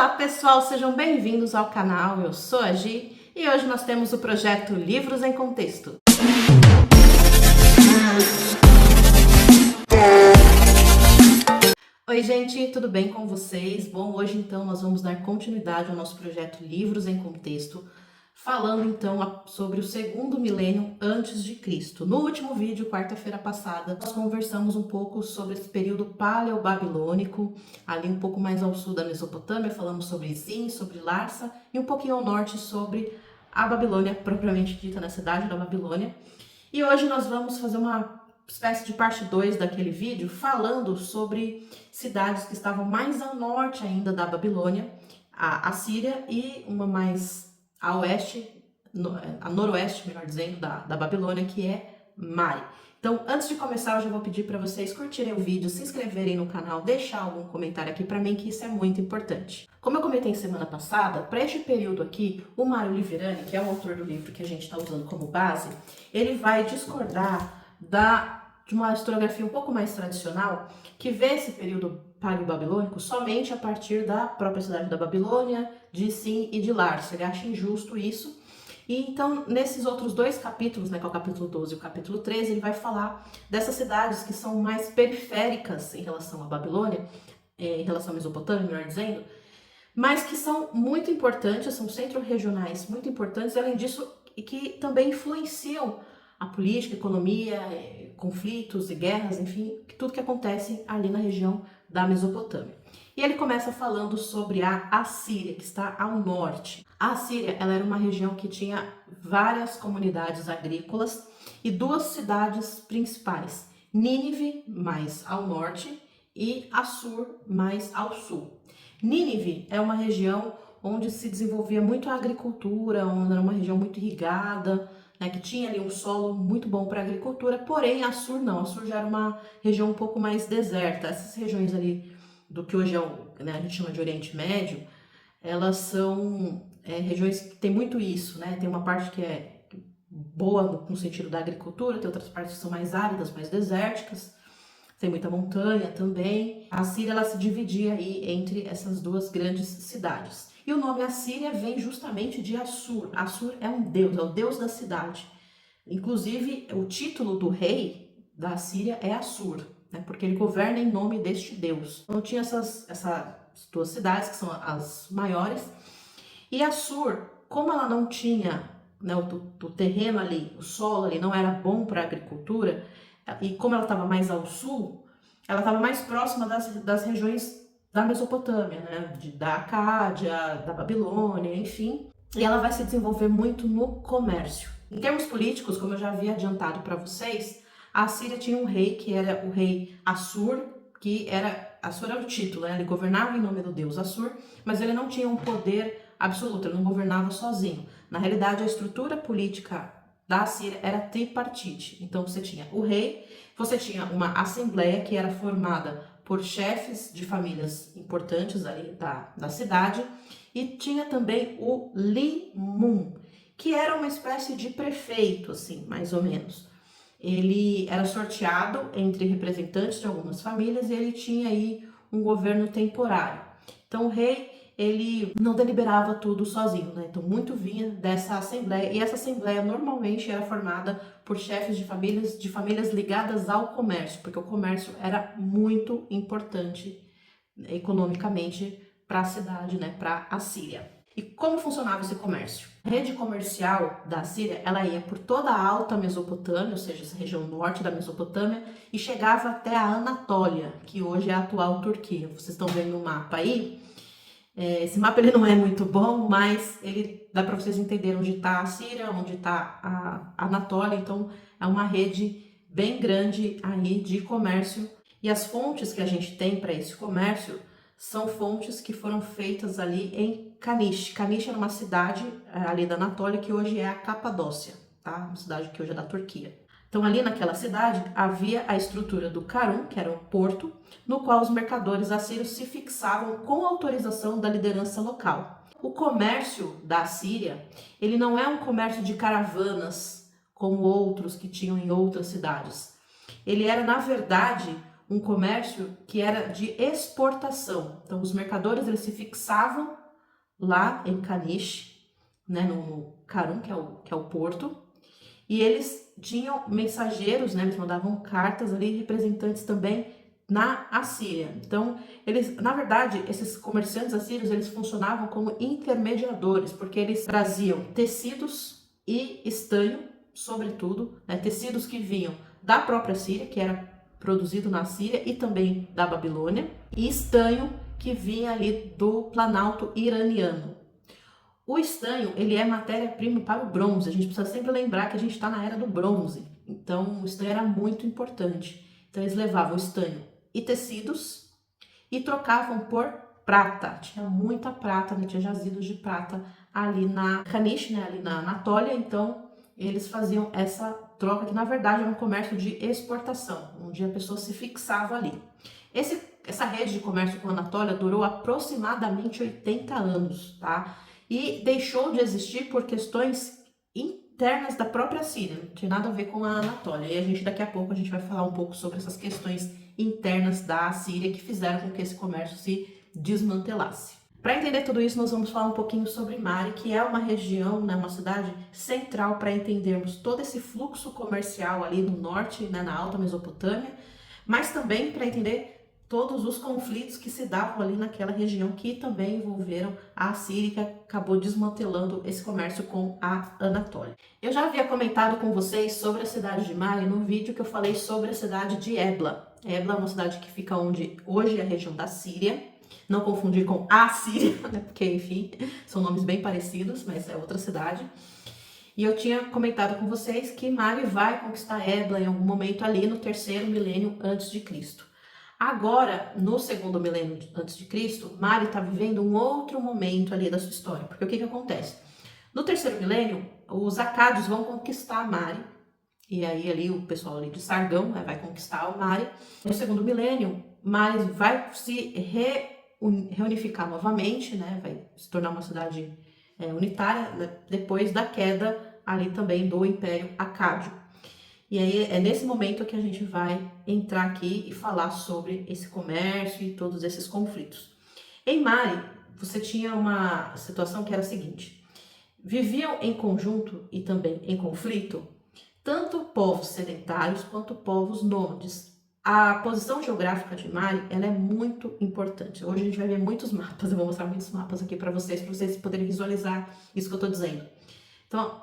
Olá pessoal, sejam bem-vindos ao canal, eu sou a Gi e hoje nós temos o projeto Livros em Contexto. Oi gente, tudo bem com vocês? Bom, hoje então nós vamos dar continuidade ao nosso projeto Livros em Contexto, falando então sobre o segundo milênio antes de Cristo. No último vídeo, quarta-feira passada, nós conversamos um pouco sobre esse período paleobabilônico, ali um pouco mais ao sul da Mesopotâmia, falamos sobre Zin, sobre Larsa e um pouquinho ao norte sobre a Babilônia, propriamente dita, na cidade da Babilônia. E hoje nós vamos fazer uma espécie de parte 2 daquele vídeo, falando sobre cidades que estavam mais ao norte ainda da Babilônia, a Assíria, e uma mais a oeste, a noroeste, melhor dizendo, da Babilônia, que é Mari. Então, antes de começar, eu já vou pedir para vocês curtirem o vídeo, se inscreverem no canal, deixar algum comentário aqui para mim, que isso é muito importante. Como eu comentei semana passada, para este período aqui, o Mário Liverani, que é o autor do livro que a gente está usando como base, ele vai discordar de uma historiografia um pouco mais tradicional, que vê esse período paleobabilônico somente a partir da própria cidade da Babilônia, de Sim e de Larsa. Ele acha injusto isso. E então, nesses outros dois capítulos, né, que é o capítulo 12 e o capítulo 13, ele vai falar dessas cidades que são mais periféricas em relação à Babilônia, em relação à Mesopotâmia, melhor dizendo, mas que são muito importantes, são centro-regionais muito importantes, e além disso, e que também influenciam a política, a economia, conflitos e guerras, enfim, tudo que acontece ali na região da Mesopotâmia. E ele começa falando sobre a Assíria, que está ao norte. A Assíria, ela era uma região que tinha várias comunidades agrícolas e duas cidades principais, Nínive, mais ao norte, e Assur, mais ao sul. Nínive é uma região onde se desenvolvia muito a agricultura, onde era uma região muito irrigada, né, que tinha ali um solo muito bom para a agricultura, porém Assur não, Assur já era uma região um pouco mais deserta. Essas regiões ali do que hoje é né, a gente chama de Oriente Médio, elas são regiões que tem muito isso, né? Tem uma parte que é boa no sentido da agricultura, tem outras partes que são mais áridas, mais desérticas, tem muita montanha também. A Síria, ela se dividia aí entre essas duas grandes cidades. E o nome Assíria vem justamente de Assur. Assur é um deus, é o deus da cidade. Inclusive, o título do rei da Assíria é Assur, né, porque ele governa em nome deste deus. Então tinha essas duas cidades, que são as maiores. E Assur, como ela não tinha, né, o terreno ali, o solo ali não era bom para a agricultura, e como ela estava mais ao sul, ela estava mais próxima das regiões da Mesopotâmia, né, da Acádia, da Babilônia, enfim. E ela vai se desenvolver muito no comércio. Em termos políticos, como eu já havia adiantado para vocês, a Assíria tinha um rei que era o rei Assur, Assur era o título, né? Ele governava em nome do deus Assur, mas ele não tinha um poder absoluto, ele não governava sozinho. Na realidade, a estrutura política da Assíria era tripartite. Então você tinha o rei, você tinha uma assembleia que era formada por chefes de famílias importantes ali da cidade, e tinha também o Limun, que era uma espécie de prefeito, assim, mais ou menos. Ele era sorteado entre representantes de algumas famílias e ele tinha aí um governo temporário. Então o rei, ele não deliberava tudo sozinho, né? Então muito vinha dessa assembleia, e essa assembleia normalmente era formada por chefes de famílias ligadas ao comércio, porque o comércio era muito importante economicamente para a cidade, né? Para a Síria. E como funcionava esse comércio? A rede comercial da Síria, ela ia por toda a Alta Mesopotâmia, ou seja, essa região norte da Mesopotâmia, e chegava até a Anatólia, que hoje é a atual Turquia. Vocês estão vendo o mapa aí? Esse mapa ele não é muito bom, mas ele dá para vocês entenderem onde está a Síria, onde está a Anatólia. Então é uma rede bem grande aí de comércio. E as fontes que a gente tem para esse comércio são fontes que foram feitas ali em Kanish. Kanish era uma cidade ali da Anatólia, que hoje é a Capadócia, tá? Uma cidade que hoje é da Turquia. Então ali naquela cidade havia a estrutura do Karun, que era um porto, no qual os mercadores assírios se fixavam com autorização da liderança local. O comércio da Síria, ele não é um comércio de caravanas como outros que tinham em outras cidades. Ele era, na verdade, um comércio que era de exportação. Então, os mercadores eles se fixavam lá em Caniche, né, no Carum, que é o porto, e eles tinham mensageiros, né, eles mandavam cartas ali, representantes também na Assíria. Então, eles, na verdade, esses comerciantes assírios, eles funcionavam como intermediadores, porque eles traziam tecidos e estanho, sobretudo, né, tecidos que vinham da própria Síria, que era produzido na Síria e também da Babilônia, e estanho que vinha ali do Planalto iraniano. O estanho, ele é matéria-prima para o bronze. A gente precisa sempre lembrar que a gente está na era do bronze. Então, o estanho era muito importante. Então, eles levavam estanho e tecidos e trocavam por prata. Tinha muita prata, né? Tinha jazidos de prata ali na Caniche, né? Ali na Anatólia. Então, eles faziam essa troca, que na verdade era um comércio de exportação, onde a pessoa se fixava ali. Essa rede de comércio com a Anatólia durou aproximadamente 80 anos, tá? E deixou de existir por questões internas da própria Síria, não tinha nada a ver com a Anatólia. E daqui a pouco a gente vai falar um pouco sobre essas questões internas da Síria que fizeram com que esse comércio se desmantelasse. Para entender tudo isso, nós vamos falar um pouquinho sobre Mari, que é uma região, né, uma cidade central para entendermos todo esse fluxo comercial ali no norte, né, na Alta Mesopotâmia, mas também para entender todos os conflitos que se davam ali naquela região, que também envolveram a Assíria, que acabou desmantelando esse comércio com a Anatólia. Eu já havia comentado com vocês sobre a cidade de Mari no vídeo que eu falei sobre a cidade de Ebla. Ebla é uma cidade que fica onde hoje é a região da Síria, não confundir com a Síria, né? Porque, enfim, são nomes bem parecidos, mas é outra cidade. E eu tinha comentado com vocês que Mari vai conquistar Ebla em algum momento ali no 3º milênio antes de Cristo. Agora, no 2º milênio antes de Cristo, Mari está vivendo um outro momento ali da sua história. Porque o que acontece? No 3º milênio, os acádios vão conquistar Mari. E aí ali o pessoal ali de Sargão, né, vai conquistar o Mari. No 2º milênio, Mari vai se reunificar novamente, né, vai se tornar uma cidade unitária, né, depois da queda ali também do Império Acádio. E aí é nesse momento que a gente vai entrar aqui e falar sobre esse comércio e todos esses conflitos. Em Mari, você tinha uma situação que era a seguinte: viviam em conjunto e também em conflito tanto povos sedentários quanto povos nômades. A posição geográfica de Mari, ela é muito importante. Hoje a gente vai ver muitos mapas, eu vou mostrar muitos mapas aqui para vocês poderem visualizar isso que eu estou dizendo.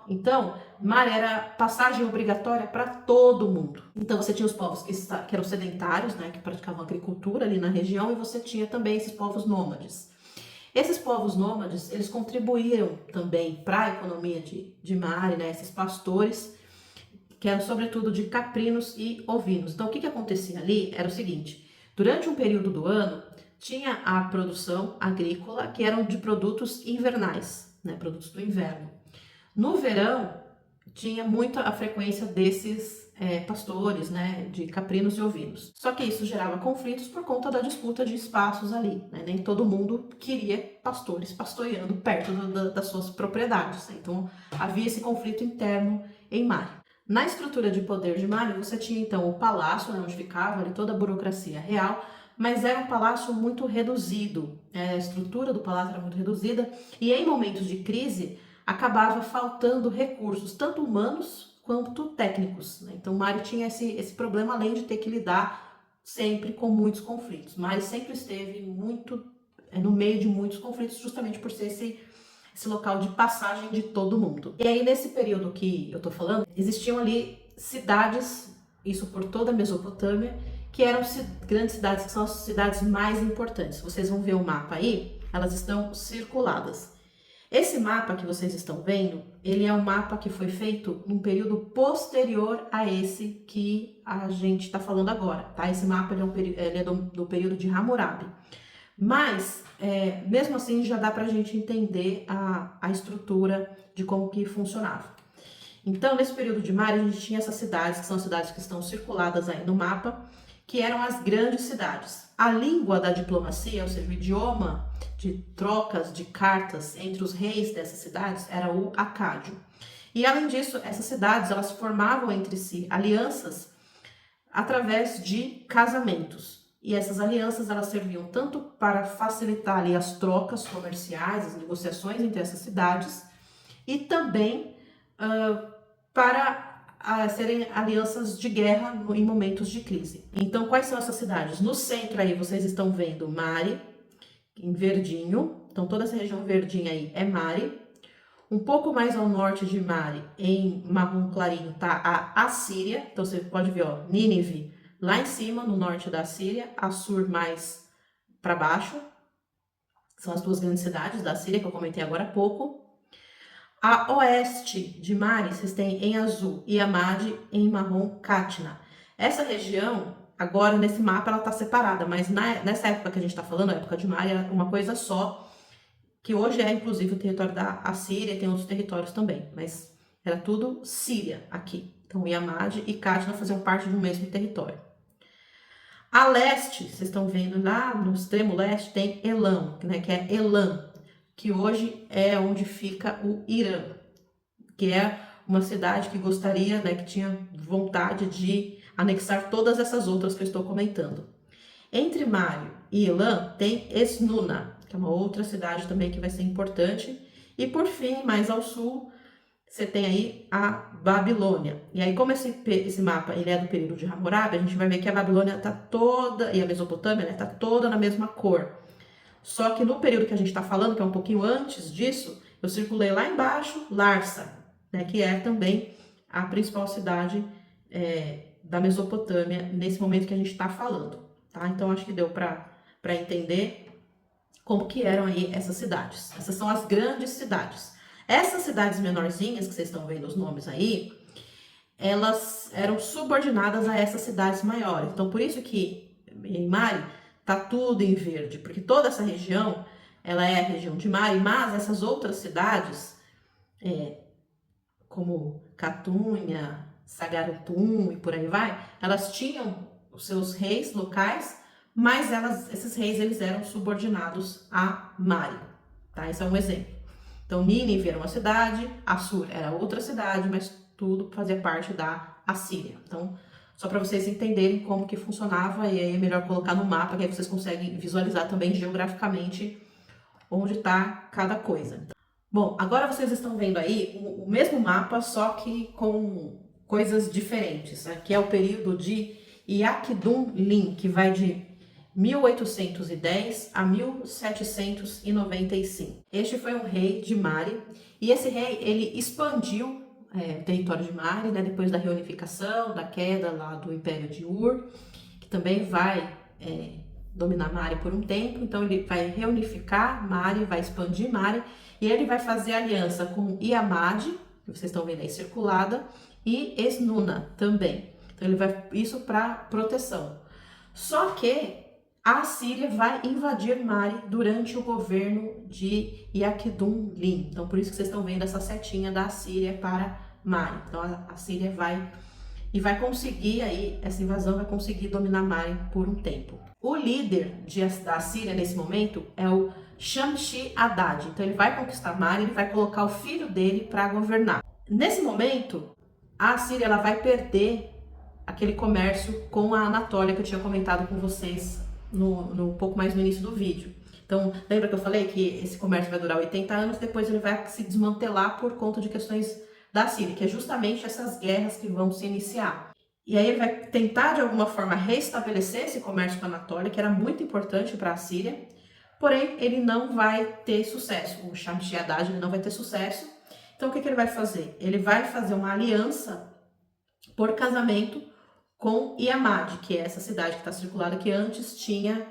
Então, Mari era passagem obrigatória para todo mundo. Então, você tinha os povos que eram sedentários, né, que praticavam agricultura ali na região, e você tinha também esses povos nômades. Esses povos nômades, eles contribuíram também para a economia de Mari, né, esses pastores, que eram sobretudo de caprinos e ovinos. Então, o que acontecia ali era o seguinte: durante um período do ano, tinha a produção agrícola, que eram de produtos invernais, né, produtos do inverno. No verão, tinha muita a frequência desses pastores, né, de caprinos e ovinos. Só que isso gerava conflitos por conta da disputa de espaços ali, né? Nem todo mundo queria pastores pastoreando perto das suas propriedades, né? Então, havia esse conflito interno em Mari. Na estrutura de poder de Mari, você tinha então o palácio, né, onde ficava ali toda a burocracia real, mas era um palácio muito reduzido, a estrutura do palácio era muito reduzida, e em momentos de crise, acabava faltando recursos, tanto humanos quanto técnicos, né? Então, Mari tinha esse problema, além de ter que lidar sempre com muitos conflitos. Mari sempre esteve muito no meio de muitos conflitos, justamente por ser esse local de passagem de todo mundo. E aí, nesse período que eu tô falando, existiam ali cidades, isso por toda a Mesopotâmia, que eram grandes cidades, que são as cidades mais importantes. Vocês vão ver o mapa aí, elas estão circuladas. Esse mapa que vocês estão vendo, ele é um mapa que foi feito num período posterior a esse que a gente está falando agora, tá? Esse mapa ele é do período de Hammurabi. Mas, mesmo assim, já dá para a gente entender a estrutura de como que funcionava. Então, nesse período de Mari, a gente tinha essas cidades, que são cidades que estão circuladas aí no mapa, que eram as grandes cidades. A língua da diplomacia, ou seja, o idioma de trocas de cartas entre os reis dessas cidades, era o acádio. E além disso, essas cidades, elas formavam entre si alianças através de casamentos. E essas alianças elas serviam tanto para facilitar ali as trocas comerciais, as negociações entre essas cidades, e também para serem alianças de guerra em momentos de crise. Então, quais são essas cidades? No centro aí vocês estão vendo Mari, em verdinho. Então, toda essa região verdinha aí é Mari. Um pouco mais ao norte de Mari, em marrom clarinho, tá a Assíria. Então, você pode ver, ó, Nínive lá em cima, no norte da Síria, Assur mais para baixo. São as duas grandes cidades da Síria que eu comentei agora há pouco. A oeste de Mari, vocês têm em azul, Iamad em marrom, Katna. Essa região, agora nesse mapa, ela está separada, mas nessa época que a gente está falando, a época de Mari, era uma coisa só, que hoje é inclusive o território da Assíria, e tem outros territórios também, mas era tudo Síria aqui. Então, Iamad e Katna faziam parte de um mesmo território. A leste, vocês estão vendo lá no extremo leste, tem Elam, né, que é Elam, que hoje é onde fica o Irã, que é uma cidade que gostaria, né, que tinha vontade de anexar todas essas outras que eu estou comentando. Entre Mari e Elam tem Esnuna, que é uma outra cidade também que vai ser importante. E por fim, mais ao sul, você tem aí a Babilônia. E aí, como esse mapa ele é do período de Hammurabi, a gente vai ver que a Babilônia está toda, e a Mesopotâmia está, né, toda na mesma cor. Só que no período que a gente está falando, que é um pouquinho antes disso, eu circulei lá embaixo, Larsa, né, que é também a principal cidade da Mesopotâmia nesse momento que a gente está falando. Tá? Então, acho que deu para entender como que eram aí essas cidades. Essas são as grandes cidades. Essas cidades menorzinhas, que vocês estão vendo os nomes aí, elas eram subordinadas a essas cidades maiores. Então, por isso que em Mari tá tudo em verde, porque toda essa região, ela é a região de Mari, mas essas outras cidades, como Catunha, Sagarutum e por aí vai, elas tinham os seus reis locais, mas esses reis eles eram subordinados a Mari, tá? Esse é um exemplo. Então, Nínive era uma cidade, Assur era outra cidade, mas tudo fazia parte da Assíria. Então, só para vocês entenderem como que funcionava, e aí é melhor colocar no mapa, que aí vocês conseguem visualizar também geograficamente onde está cada coisa. Bom, agora vocês estão vendo aí o mesmo mapa, só que com coisas diferentes, né? Que é o período de Yakdun-Lim, que vai de 1810 a 1795. Este foi um rei de Mari, e esse rei ele expandiu o território de Mari, né, depois da reunificação, da queda lá do Império de Ur, que também vai dominar Mari por um tempo. Então ele vai reunificar Mari, vai expandir Mari, e ele vai fazer aliança com Iamad, que vocês estão vendo aí circulada, e Esnuna também. Então ele vai isso para proteção. Só que a Síria vai invadir Mari durante o governo de Yakdun-Lim. Então, por isso que vocês estão vendo essa setinha da Síria para Mari. Então, a Síria vai conseguir aí, essa invasão vai conseguir dominar Mari por um tempo. O líder da Síria nesse momento é o Shamshi-Adad. Então, ele vai conquistar Mari, ele vai colocar o filho dele para governar. Nesse momento, a Síria ela vai perder aquele comércio com a Anatólia que eu tinha comentado com vocês no pouco mais no início do vídeo. Então, lembra que eu falei que esse comércio vai durar 80 anos, depois ele vai se desmantelar por conta de questões da Síria, que é justamente essas guerras que vão se iniciar. E aí ele vai tentar, de alguma forma, restabelecer esse comércio com a Anatólia, que era muito importante para a Síria, porém, ele não vai ter sucesso. O Shamshi-Adad não vai ter sucesso. Então, o que ele vai fazer? Ele vai fazer uma aliança por casamento com Iamad, que é essa cidade que está circulada, que antes tinha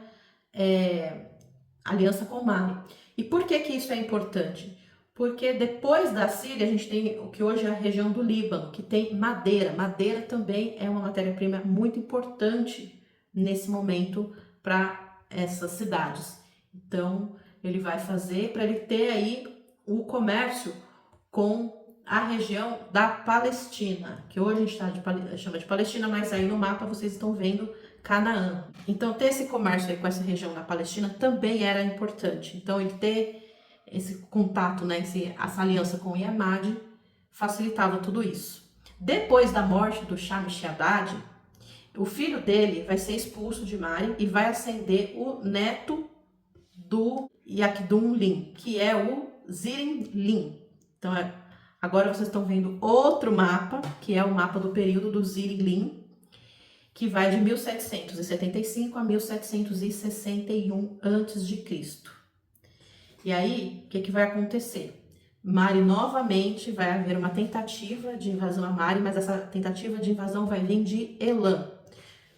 aliança com Mari. E por que isso é importante? Porque depois da Síria, a gente tem o que hoje é a região do Líbano, que tem madeira. Madeira também é uma matéria-prima muito importante nesse momento para essas cidades. Então, ele vai fazer para ele ter aí o comércio com a região da Palestina, que hoje a gente chama de Palestina, mas aí no mapa vocês estão vendo Canaã. Então, ter esse comércio aí com essa região da Palestina também era importante. Então, ele ter esse contato, né, essa aliança com Iamad, facilitava tudo isso. Depois da morte do Shamshi-Adad, o filho dele vai ser expulso de Mari e vai ascender o neto do Yakdun-Lim, que é o Zirin-Lim. Então, agora vocês estão vendo outro mapa, que é o mapa do período do Zirin-Lim, que vai de 1775 a 1761 a.C. E aí, o que vai acontecer? Mari novamente vai haver uma tentativa de invasão a Mari, mas essa tentativa de invasão vai vir de Elam.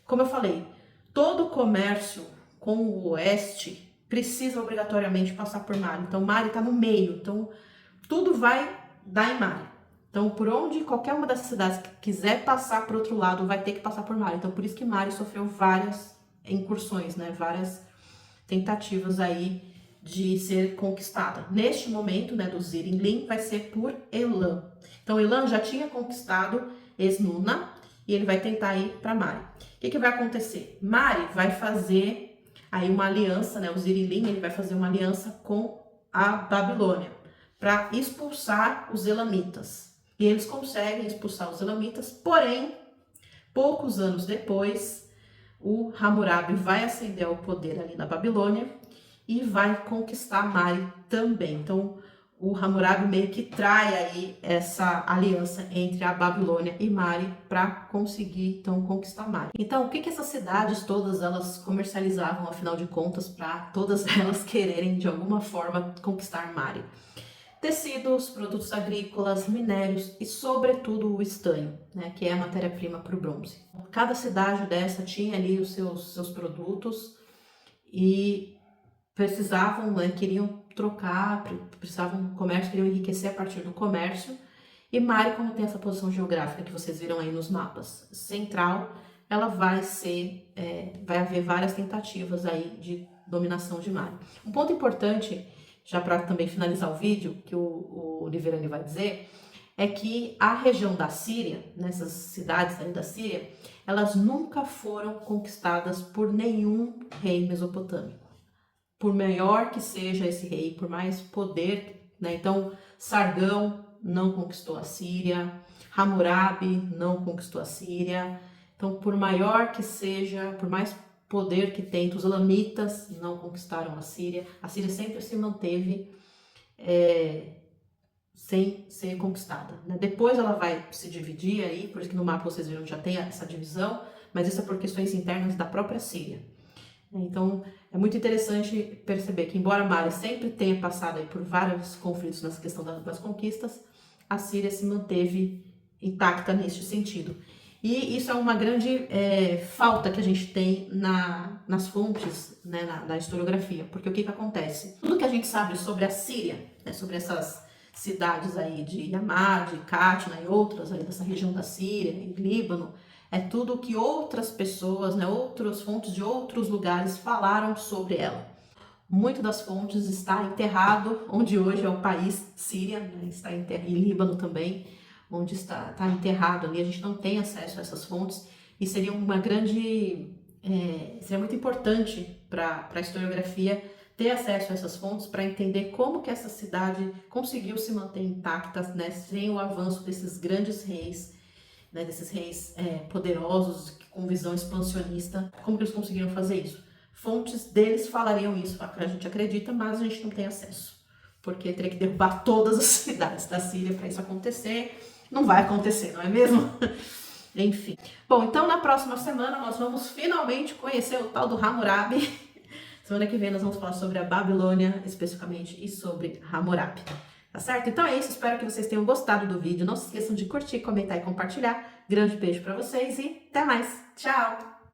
Como eu falei, todo o comércio com o oeste precisa obrigatoriamente passar por Mari. Então, Mari está no meio, então tudo vai dar em Mari. Então, por onde qualquer uma dessas cidades que quiser passar para o outro lado, vai ter que passar por Mari. Então, por isso que Mari sofreu várias incursões, né? Várias tentativas aí de ser conquistada. Neste momento, né, do Zirin-Lim, vai ser por Elam. Então, Elam já tinha conquistado Esnuna e ele vai tentar ir para Mari. O que vai acontecer? Mari vai fazer aí uma aliança, né? O Zirin-Lim, ele vai fazer uma aliança com a Babilônia para expulsar os elamitas. E eles conseguem expulsar os elamitas, porém, poucos anos depois, o Hammurabi vai ascender ao poder ali na Babilônia e vai conquistar Mari também. Então, o Hammurabi meio que trai aí essa aliança entre a Babilônia e Mari para conseguir, então, conquistar Mari. Então, o que essas cidades todas elas comercializavam, afinal de contas, para todas elas quererem, de alguma forma, conquistar Mari? Tecidos, produtos agrícolas, minérios e, sobretudo, o estanho, né, que é a matéria-prima para o bronze. Cada cidade dessa tinha ali os seus produtos e precisavam, né, queriam trocar, precisavam comércio, queriam enriquecer a partir do comércio. E Mari, como tem essa posição geográfica que vocês viram aí nos mapas central, ela vai vai haver várias tentativas aí de dominação de Mari. Um ponto importante, já para também finalizar o vídeo, que o Liverani vai dizer, é que a região da Síria, nessas cidades aí da Síria, elas nunca foram conquistadas por nenhum rei mesopotâmico. Por maior que seja esse rei, por mais poder, né? Então, Sargão não conquistou a Síria, Hammurabi não conquistou a Síria. Então, por maior que seja, por mais poder que tem, os elamitas não conquistaram a Síria. A Síria sempre se manteve sem ser conquistada, né? Depois ela vai se dividir aí, por isso que no mapa vocês viram já tem essa divisão, mas isso é por questões internas da própria Síria. Então, é muito interessante perceber que, embora Mari sempre tenha passado aí por vários conflitos nessa questão das conquistas, a Síria se manteve intacta neste sentido. E isso é uma grande falta que a gente tem nas fontes, né, na historiografia, porque o que acontece? Tudo que a gente sabe sobre a Síria, né, sobre essas cidades aí de Hamad, Katna e outras aí dessa região da Síria e Líbano, é tudo que outras pessoas, né, outras fontes de outros lugares falaram sobre ela. Muito das fontes está enterrado onde hoje é o país Síria, né, está enterrado, e Líbano também, onde está enterrado ali. A gente não tem acesso a essas fontes e seria uma grande, seria muito importante para a historiografia ter acesso a essas fontes para entender como que essa cidade conseguiu se manter intacta, né, sem o avanço desses grandes reis, né, desses reis poderosos, com visão expansionista. Como que eles conseguiram fazer isso? Fontes deles falariam isso, a gente acredita, mas a gente não tem acesso, porque teria que derrubar todas as cidades da Síria para isso acontecer. Não vai acontecer, não é mesmo? Enfim. Bom, então na próxima semana nós vamos finalmente conhecer o tal do Hammurabi. Semana que vem nós vamos falar sobre a Babilônia especificamente e sobre Hammurabi. Tá certo? Então é isso, espero que vocês tenham gostado do vídeo. Não se esqueçam de curtir, comentar e compartilhar. Grande beijo pra vocês e até mais. Tchau!